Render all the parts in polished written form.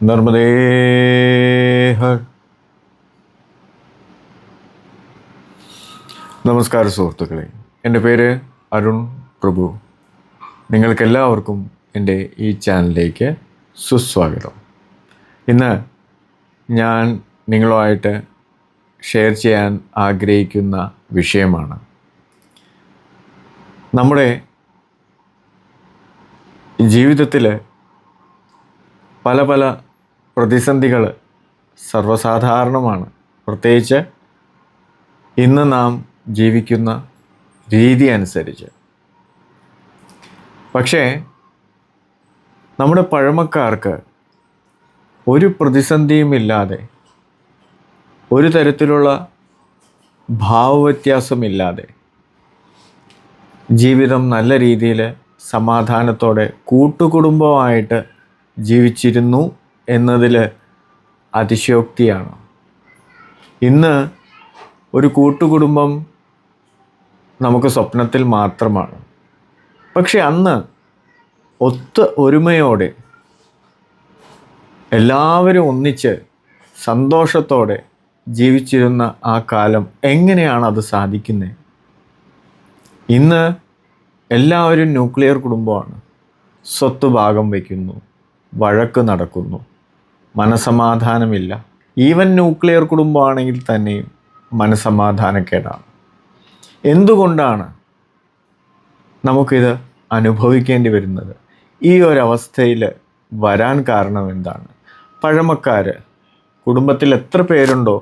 നർമ്മദേ ഹർ. നമസ്കാരം സുഹൃത്തുക്കളെ, എൻ്റെ പേര് അരുൺ പ്രഭു. നിങ്ങൾക്കെല്ലാവർക്കും എൻ്റെ ഈ ചാനലിലേക്ക് സുസ്വാഗതം. ഇന്ന് ഞാൻ നിങ്ങളുമായിട്ട് ഷെയർ ചെയ്യാൻ ആഗ്രഹിക്കുന്ന വിഷയമാണ് നമ്മുടെ ജീവിതത്തിൽ പല പല പ്രതിസന്ധികൾ സർവ്വസാധാരണമാണ്, പ്രത്യേകിച്ച് ഇന്ന് നാം ജീവിക്കുന്ന രീതി അനുസരിച്ച്. പക്ഷേ നമ്മുടെ പഴമക്കാർക്ക് ഒരു പ്രതിസന്ധിയുമില്ലാതെ, ഒരു തരത്തിലുള്ള ഭാവവ്യത്യാസമില്ലാതെ ജീവിതം നല്ല രീതിയിൽ സമാധാനത്തോടെ കൂട്ടുകുടുംബമായിട്ട് ജീവിച്ചിരുന്നു എന്നതിൽ അതിശയോക്തിയാണ്. ഇന്ന് ഒരു കൂട്ടുകുടുംബം നമുക്ക് സ്വപ്നത്തിൽ മാത്രമാണ്. പക്ഷെ അന്ന് ഒരുമയോടെ എല്ലാവരും ഒന്നിച്ച് സന്തോഷത്തോടെ ജീവിച്ചിരുന്ന ആ കാലം എങ്ങനെയാണ് അത് സാധിക്കുന്നത്? ഇന്ന് എല്ലാവരും ന്യൂക്ലിയർ കുടുംബമാണ്. സ്വത്ത് ഭാഗം വയ്ക്കുന്നു, വഴക്ക് നടക്കുന്നു, മനസമാധാനമില്ല. ഈവൻ ന്യൂക്ലിയർ കുടുംബമാണെങ്കിൽ തന്നെയും മനസമാധാനക്കേടാണ്. എന്തുകൊണ്ടാണ് നമുക്കിത് അനുഭവിക്കേണ്ടി വരുന്നത്? ഈ ഒരവസ്ഥയിൽ വരാൻ കാരണം എന്താണ്? പഴമക്കാർ കുടുംബത്തിൽ എത്ര പേരുണ്ടോ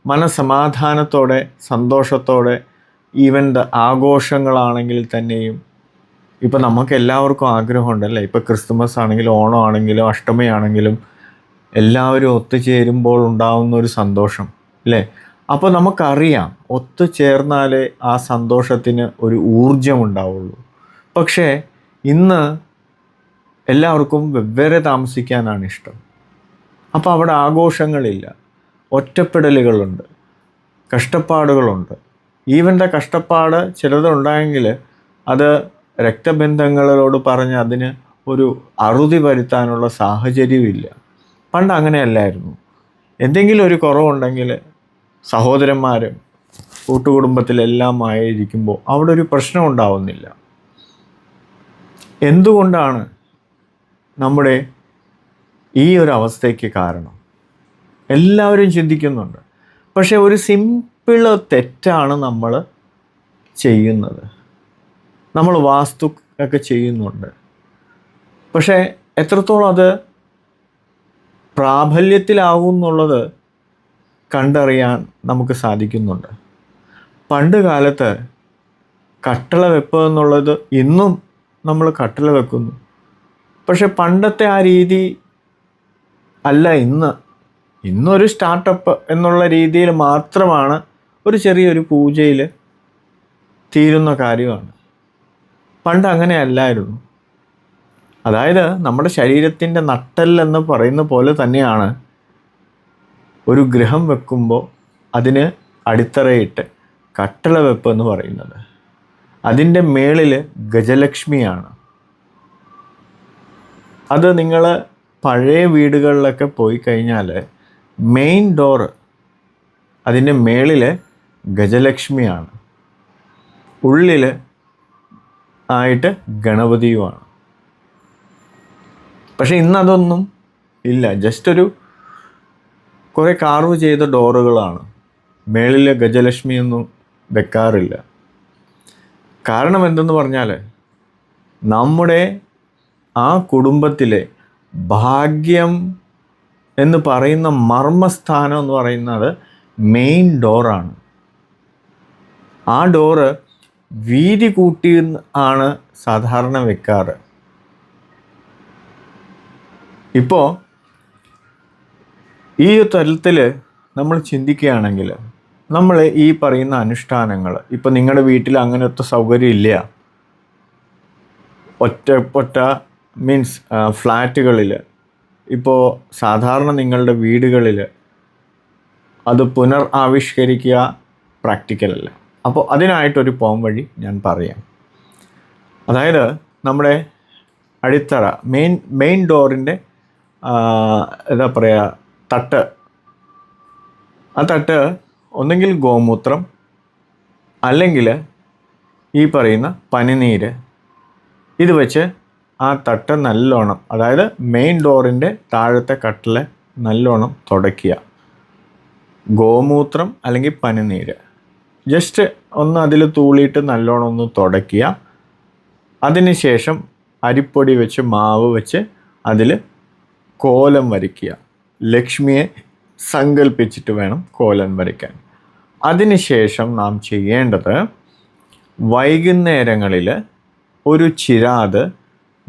മനസമാധാനത്തോടെ സന്തോഷത്തോടെ, ഈവൻ ആഘോഷങ്ങളാണെങ്കിൽ തന്നെയും, ഇപ്പോൾ നമുക്ക് എല്ലാവർക്കും ആഗ്രഹമുണ്ടല്ലേ, ഇപ്പോൾ ക്രിസ്തുമസ് ആണെങ്കിലും ഓണം ആണെങ്കിലും അഷ്ടമി ആണെങ്കിലും എല്ലാവരും ഒത്തുചേരുമ്പോൾ ഉണ്ടാകുന്ന ഒരു സന്തോഷം അല്ലേ? അപ്പോൾ നമുക്കറിയാം ഒത്തുചേർന്നാലേ ആ സന്തോഷത്തിന് ഒരു ഊർജം ഉണ്ടാവുള്ളൂ. പക്ഷേ ഇന്ന് എല്ലാവർക്കും വെവ്വേറെ താമസിക്കാനാണ് ഇഷ്ടം. അപ്പോൾ അവിടെ ആഘോഷങ്ങളില്ല, ഒറ്റപ്പെടലുകളുണ്ട്, കഷ്ടപ്പാടുകളുണ്ട്. ഈവൻ്റെ കഷ്ടപ്പാട് ചിലതുണ്ടായെങ്കിൽ അത് രക്തബന്ധങ്ങളോട് പറഞ്ഞ് അതിന് ഒരു അറുതി വരുത്താനുള്ള സാഹചര്യമില്ല. പണ്ട് അങ്ങനെയല്ലായിരുന്നു. എന്തെങ്കിലും ഒരു കുറവുണ്ടെങ്കിൽ സഹോദരന്മാരും കൂട്ടുകുടുംബത്തിലെല്ലാം ആയിരിക്കുമ്പോൾ അവിടെ ഒരു പ്രശ്നം ഉണ്ടാവുന്നില്ല. എന്തുകൊണ്ടാണ് നമ്മുടെ ഈ ഒരു അവസ്ഥയ്ക്ക് കാരണം? എല്ലാവരും ചിന്തിക്കുന്നുണ്ട്. പക്ഷേ ഒരു സിമ്പിൾ തെറ്റാണ് നമ്മൾ ചെയ്യുന്നത്. നമ്മൾ വാസ്തു ഒക്കെ ചെയ്യുന്നുണ്ട്, പക്ഷേ എത്രത്തോളം അത് പ്രാബല്യത്തിലാവും എന്നുള്ളത് കണ്ടറിയാൻ നമുക്ക് സാധിക്കുന്നുണ്ട്. പണ്ട് കാലത്ത് കട്ടള വെപ്പ് എന്നുള്ളത് ഇന്നും നമ്മൾ കട്ടള വെക്കുന്നു. പക്ഷെ പണ്ടത്തെ ആ രീതി അല്ല ഇന്നൊരു സ്റ്റാർട്ടപ്പ് എന്നുള്ള രീതിയിൽ മാത്രമാണ്, ഒരു ചെറിയൊരു പൂജയിൽ തീരുന്ന കാര്യമാണ്. പണ്ട് അങ്ങനെ അല്ലായിരുന്നു. അതായത് നമ്മുടെ ശരീരത്തിൻ്റെ നട്ടെല്ലെന്ന് പറയുന്ന പോലെ തന്നെയാണ് ഒരു ഗൃഹം വെക്കുമ്പോൾ അതിന് അടിത്തറയിട്ട് കട്ടള വെപ്പ് എന്ന് പറയുന്നത്. അതിൻ്റെ മേളിൽ ഗജലക്ഷ്മിയാണ്. അത് നിങ്ങൾ പഴയ വീടുകളിലൊക്കെ പോയി കഴിഞ്ഞാൽ മെയിൻ ഡോറ് അതിൻ്റെ മേളിൽ ഗജലക്ഷ്മിയാണ്, ഉള്ളിൽ ആയിട്ട് ഗണപതിയുമാണ്. പക്ഷെ ഇന്നതൊന്നും ഇല്ല. ജസ്റ്റ് കുറേ കാർവ് ചെയ്ത ഡോറുകളാണ്. മേളിൽ ഗജലക്ഷ്മിയൊന്നും വെക്കാറില്ല. കാരണം എന്തെന്ന് പറഞ്ഞാൽ നമ്മുടെ ആ കുടുംബത്തിലെ ഭാഗ്യം എന്ന് പറയുന്ന മർമ്മസ്ഥാനം എന്ന് പറയുന്നത് മെയിൻ ഡോറാണ്. ആ ഡോറ് വീതി കൂട്ടി ആണ് സാധാരണ വെക്കാറ്. ഇപ്പോൾ ഈ തലത്തിൽ നമ്മൾ ചിന്തിക്കുകയാണെങ്കിൽ നമ്മൾ ഈ പറയുന്ന അനുഷ്ഠാനങ്ങൾ, ഇപ്പോൾ നിങ്ങളുടെ വീട്ടിൽ അങ്ങനത്തെ സൗകര്യം ഇല്ല, ഒറ്റ മീൻസ് ഫ്ലാറ്റുകളിൽ, ഇപ്പോൾ സാധാരണ നിങ്ങളുടെ വീടുകളിൽ അത് ആവിഷ്കരിക്കുക പ്രാക്ടിക്കലല്ല. അപ്പോൾ അതിനായിട്ടൊരു വഴി ഞാൻ പറയാം. അതായത് നമ്മുടെ അടിത്തറ മെയിൻ ഡോറിൻ്റെ എന്താ പറയുക, തട്ട്, ആ തട്ട് ഒന്നെങ്കിൽ ഗോമൂത്രം അല്ലെങ്കിൽ ഈ പറയുന്ന പനിനീര് ഇത് വെച്ച് ആ തട്ട് നല്ലോണം, അതായത് മെയിൻ ഡോറിൻ്റെ താഴത്തെ കട്ടിൽ നല്ലോണം തുടയ്ക്കുക. ഗോമൂത്രം അല്ലെങ്കിൽ പനിനീര് ജസ്റ്റ് ഒന്ന് അതിൽ തൂളിയിട്ട് നല്ലോണം ഒന്ന് തുടയ്ക്കുക. അതിനുശേഷം അരിപ്പൊടി വെച്ച് മാവ് വെച്ച് അതിൽ കോലം വരയ്ക്കുക. ലക്ഷ്മിയെ സങ്കല്പിച്ചിട്ട് വേണം കോലം വരയ്ക്കാൻ. അതിനുശേഷം നാം ചെയ്യേണ്ടത് വൈകുന്നേരങ്ങളിൽ ഒരു ചിരാത്,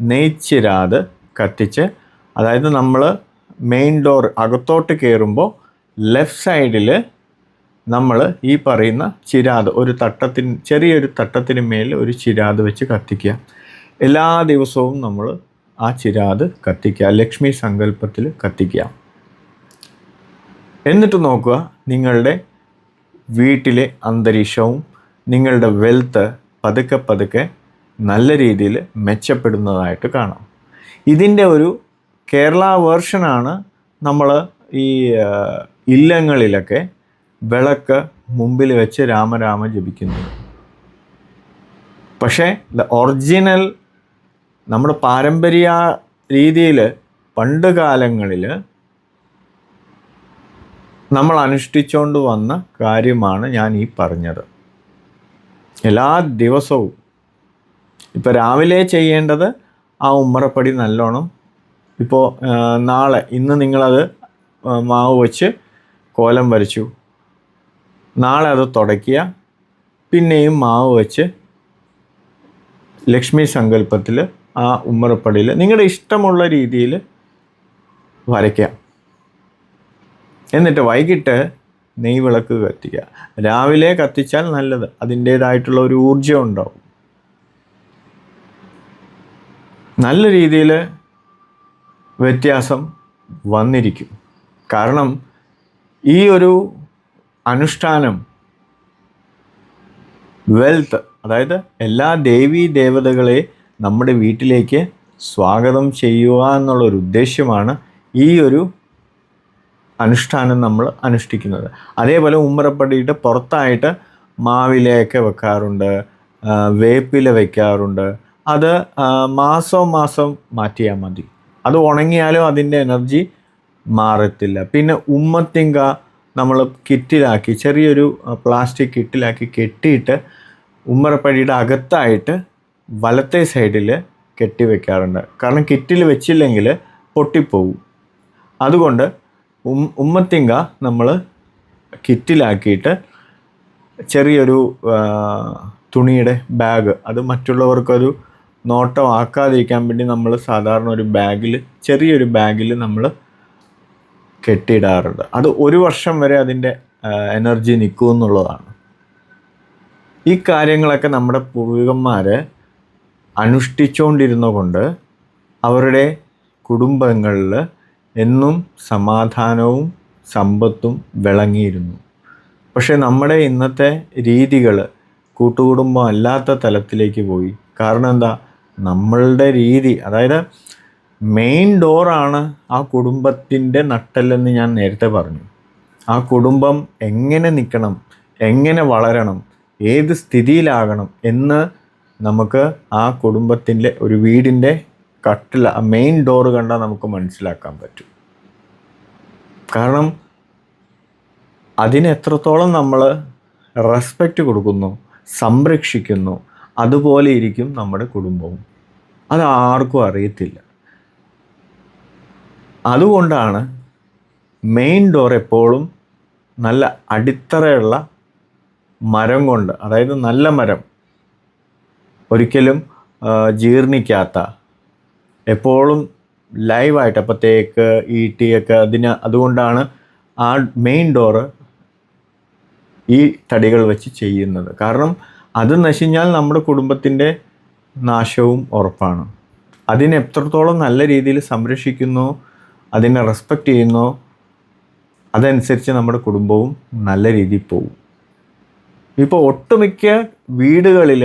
നെയ്ച്ചിരാത് കത്തിച്ച്, അതായത് നമ്മൾ മെയിൻ ഡോർ അകത്തോട്ട് കയറുമ്പോൾ ലെഫ്റ്റ് സൈഡിൽ നമ്മൾ ഈ പറയുന്ന ചിരാത് ഒരു തട്ടത്തിന്, ചെറിയൊരു തട്ടത്തിന് മേൽ ഒരു ചിരാത് വെച്ച് കത്തിക്കുക. എല്ലാ ദിവസവും നമ്മൾ ആ ചിരാത് കത്തിക്കുക, ലക്ഷ്മി സങ്കല്പത്തിൽ കത്തിക്കുക. എന്നിട്ട് നോക്കുക, നിങ്ങളുടെ വീട്ടിലെ അന്തരീക്ഷവും നിങ്ങളുടെ വെൽത്ത് പതുക്കെ പതുക്കെ നല്ല രീതിയിൽ മെച്ചപ്പെടുന്നതായിട്ട് കാണാം. ഇതിൻ്റെ ഒരു കേരള വേർഷനാണ് നമ്മൾ ഈ ഇല്ലങ്ങളിലൊക്കെ വിളക്ക് മുമ്പിൽ വെച്ച് രാമരാമ ജപിക്കുന്നത്. പക്ഷേ ഒറിജിനൽ നമ്മുടെ പാരമ്പര്യ രീതിയിൽ പണ്ട് കാലങ്ങളിൽ നമ്മൾ അനുഷ്ഠിച്ചുകൊണ്ട് വന്ന കാര്യമാണ് ഞാൻ ഈ പറഞ്ഞത്. എല്ലാ ദിവസവും ഇപ്പോൾ രാവിലെ ചെയ്യേണ്ടത് ആ ഉമ്മറപ്പടി നല്ലോണം, ഇപ്പോൾ ഇന്ന് നിങ്ങളത് മാവ് വെച്ച് കോലം വരച്ചു, നാളെ അത് തുടയ്ക്കുക, പിന്നെയും മാവ് വെച്ച് ലക്ഷ്മി സങ്കല്പത്തിൽ ആ ഉമ്മറപ്പടിയിൽ നിങ്ങളുടെ ഇഷ്ടമുള്ള രീതിയിൽ വരയ്ക്കാം. എന്നിട്ട് വൈകിട്ട് നെയ്വിളക്ക് കത്തിക്കുക. രാവിലെ കത്തിച്ചാൽ നല്ലത്, അതിൻ്റേതായിട്ടുള്ള ഒരു ഊർജം ഉണ്ടാവും. നല്ല രീതിയിൽ വ്യത്യാസം വന്നിരിക്കും. കാരണം ഈ ഒരു അനുഷ്ഠാനം വെൽത്ത്, അതായത് എല്ലാ ദേവീ ദേവതകളെ നമ്മുടെ വീട്ടിലേക്ക് സ്വാഗതം ചെയ്യുക എന്നുള്ളൊരു ഉദ്ദേശ്യമാണ് ഈ ഒരു അനുഷ്ഠാനം നമ്മൾ അനുഷ്ഠിക്കുന്നത്. അതേപോലെ ഉമ്മറപ്പടിയിട്ട് പുറത്തായിട്ട് മാവിലയൊക്കെ വെക്കാറുണ്ട്, വേപ്പില വയ്ക്കാറുണ്ട്. അത് മാസം മാറ്റിയാൽ മതി, അത് ഉണങ്ങിയാലും അതിൻ്റെ എനർജി മാറത്തില്ല. പിന്നെ ഉമ്മത്തിങ്ക നമ്മൾ കിറ്റിലാക്കി, ചെറിയൊരു പ്ലാസ്റ്റിക് കിറ്റിലാക്കി കെട്ടിയിട്ട് ഉമ്മറപ്പടിയുടെ അകത്തായിട്ട് വലത്തെ സൈഡിൽ കെട്ടി വെക്കാറുണ്ട്. കാരണം കിറ്റിൽ വെച്ചില്ലെങ്കിൽ പൊട്ടിപ്പോവും. അതുകൊണ്ട് ഉമ്മത്തിങ്ക നമ്മൾ കിറ്റിലാക്കിയിട്ട് ചെറിയൊരു തുണിയുടെ ബാഗ്, അത് മറ്റുള്ളവർക്കൊരു നോട്ടം ആക്കാതിരിക്കാൻ വേണ്ടി നമ്മൾ സാധാരണ ഒരു ബാഗിൽ, ചെറിയൊരു ബാഗിൽ നമ്മൾ കെട്ടിയിടാറുണ്ട്. അത് 1 വർഷം വരെ അതിൻ്റെ എനർജി നിൽക്കുമെന്നുള്ളതാണ്. ഈ കാര്യങ്ങളൊക്കെ നമ്മുടെ പൂർവികന്മാർ അനുഷ്ഠിച്ചുകൊണ്ടിരുന്ന കൊണ്ട് അവരുടെ കുടുംബങ്ങളിൽ എന്നും സമാധാനവും സമ്പത്തും വിളങ്ങിയിരുന്നു. പക്ഷേ നമ്മുടെ ഇന്നത്തെ രീതികൾ കൂട്ടുകുടുംബം അല്ലാത്ത തലത്തിലേക്ക് പോയി. കാരണം എന്താ, നമ്മളുടെ രീതി, അതായത് മെയിൻ ഡോറാണ് ആ കുടുംബത്തിൻ്റെ നട്ടെല്ലെന്ന് ഞാൻ നേരത്തെ പറഞ്ഞു. ആ കുടുംബം എങ്ങനെ നിൽക്കണം, എങ്ങനെ വളരണം, ഏത് സ്ഥിതിയിലാകണം എന്ന് നമുക്ക് ആ കുടുംബത്തിൻ്റെ ഒരു വീടിൻ്റെ കട്ടിൽ, മെയിൻ ഡോറ് കണ്ടാൽ നമുക്ക് മനസ്സിലാക്കാൻ പറ്റും. കാരണം അതിന് എത്രത്തോളം നമ്മൾ റെസ്പെക്റ്റ് കൊടുക്കുന്നു, സംരക്ഷിക്കുന്നു, അതുപോലെ ഇരിക്കും നമ്മുടെ കുടുംബവും. അത് ആർക്കും അറിയത്തില്ല. അതുകൊണ്ടാണ് മെയിൻ ഡോർ എപ്പോഴും നല്ല അടിത്തറയുള്ള മരം കൊണ്ട്, അതായത് നല്ല മരം, ഒരിക്കലും ജീർണിക്കാത്ത, എപ്പോഴും ലൈവായിട്ട്, അപ്പോൾ തേക്ക്, ഈട്ടിയൊക്കെ അതുകൊണ്ടാണ് ആ മെയിൻ ഡോറ് ഈ തടികൾ വെച്ച് ചെയ്യുന്നത്. കാരണം അത് നശിഞ്ഞാൽ നമ്മുടെ കുടുംബത്തിൻ്റെ നാശവും ഉറപ്പാണ്. അതിനെ എത്രത്തോളം നല്ല രീതിയിൽ സംരക്ഷിക്കുന്നോ, അതിനെ റെസ്പെക്റ്റ് ചെയ്യുന്നോ, അതനുസരിച്ച് നമ്മുടെ കുടുംബവും നല്ല രീതിയിൽ പോകും. ഇപ്പോൾ ഒട്ടുമിക്ക വീടുകളിൽ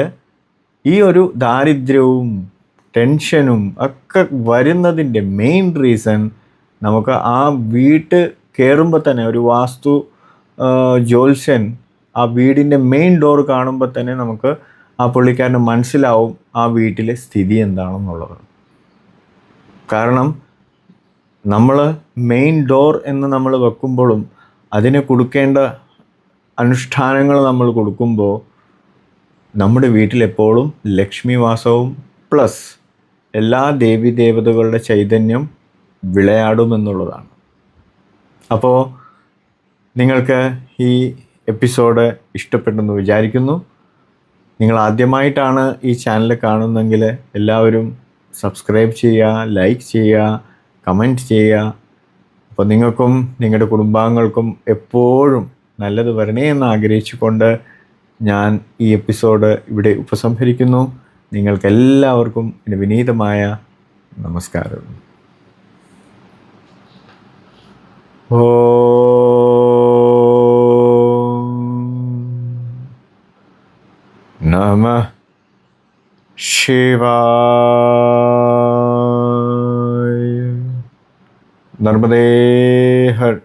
ഈ ഒരു ദാരിദ്ര്യവും ടെൻഷനും ഒക്കെ വരുന്നതിൻ്റെ മെയിൻ റീസൺ നമുക്ക് ആ വീട്ട് കയറുമ്പോൾ തന്നെ ഒരു വാസ്തു ജ്യോത്സ്യൻ ആ വീടിൻ്റെ മെയിൻ ഡോർ കാണുമ്പോൾ തന്നെ നമുക്ക് ആ പുള്ളിക്കാരന് മനസ്സിലാവും ആ വീട്ടിലെ സ്ഥിതി എന്താണെന്നുള്ളത്. കാരണം നമ്മൾ മെയിൻ ഡോർ എന്ന് നമ്മൾ വെക്കുമ്പോഴും അതിന് കൊടുക്കേണ്ട അനുഷ്ഠാനങ്ങൾ നമ്മൾ കൊടുക്കുമ്പോൾ നമ്മുടെ വീട്ടിലെപ്പോഴും ലക്ഷ്മി വാസവും പ്ലസ് എല്ലാ ദേവീദേവതകളുടെ ചൈതന്യം വിളയാടുമെന്നുള്ളതാണ്. അപ്പോൾ നിങ്ങൾക്ക് ഈ എപ്പിസോഡ് ഇഷ്ടപ്പെട്ടെന്ന് വിചാരിക്കുന്നു. നിങ്ങൾ ആദ്യമായിട്ടാണ് ഈ ചാനൽ കാണുന്നതെങ്കിൽ എല്ലാവരും സബ്സ്ക്രൈബ് ചെയ്യുക, ലൈക്ക് ചെയ്യുക, കമൻറ്റ് ചെയ്യുക. അപ്പോൾ നിങ്ങൾക്കും നിങ്ങളുടെ കുടുംബാംഗങ്ങൾക്കും എപ്പോഴും നല്ലത് വരണേ എന്ന് ആഗ്രഹിച്ചുകൊണ്ട് ഞാൻ ഈ എപ്പിസോഡ് ഇവിടെ ഉപസംഹരിക്കുന്നു. നിങ്ങൾക്കെല്ലാവർക്കും എൻ്റെ വിനീതമായ നമസ്കാരം. നമഃ ശിവായ. നർമ്മദേ ഹർ.